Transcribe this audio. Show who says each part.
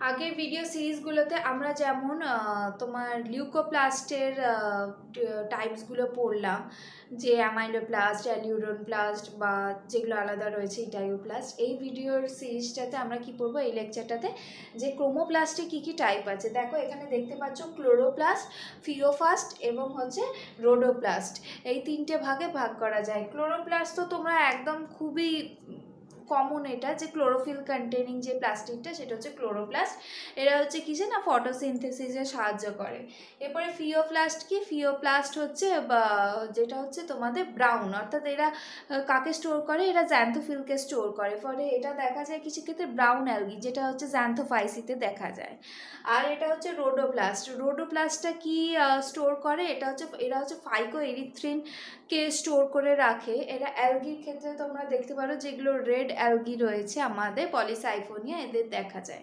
Speaker 1: আগের ভিডিও সিরিজগুলোতে আমরা যেমন তোমার লিউকোপ্লাস্টের টাইপসগুলো পড়লাম, যে অ্যামাইলোপ্লাস্ট, অ্যালিউরোনপ্লাস্ট বা যেগুলো আলাদা রয়েছে ইটাইওপ্লাস্ট। এই ভিডিওর সিরিজটাতে আমরা কি পড়বো, এই লেকচারটাতে, যে ক্রোমোপ্লাস্টে কী কী টাইপ আছে। দেখো এখানে দেখতে পাচ্ছ ক্লোরোপ্লাস্ট, ফিওফাস্ট এবং হচ্ছে রোডোপ্লাস্ট, এই তিনটে ভাগে ভাগ করা যায়। ক্লোরোপ্লাস্ট তো তোমরা একদম খুবই কমন, এটা যে ক্লোরোফিল কন্টেনিং যে প্লাস্টিকটা সেটা হচ্ছে ক্লোরোপ্লাস্ট। এরা হচ্ছে কিসে না ফটোসিনথেসিসে সাহায্য করে। এরপরে ফিওপ্লাস্ট কি, ফিওপ্লাস্ট হচ্ছে বা যেটা হচ্ছে তোমাদের ব্রাউন, অর্থাৎ এরা কাকে স্টোর করে, এরা জ্যান্থোফিলকে স্টোর করে, ফলে এটা দেখা যায় কিছু ক্ষেত্রে ব্রাউন অ্যালগি, যেটা হচ্ছে জ্যান্থোফাইসিতে দেখা যায়। আর এটা হচ্ছে রোডোপ্লাস্ট। রোডোপ্লাস্টটা কি স্টোর করে, এরা হচ্ছে ফাইকো এরিথ্রিন কে স্টোর করে রাখে। এরা অ্যালগির ক্ষেত্রে তোমরা দেখতে পারো যেগুলো রেড অ্যালগি রয়েছে আমাদের পলিসাইফোনিয়া, এদের দেখা যায়।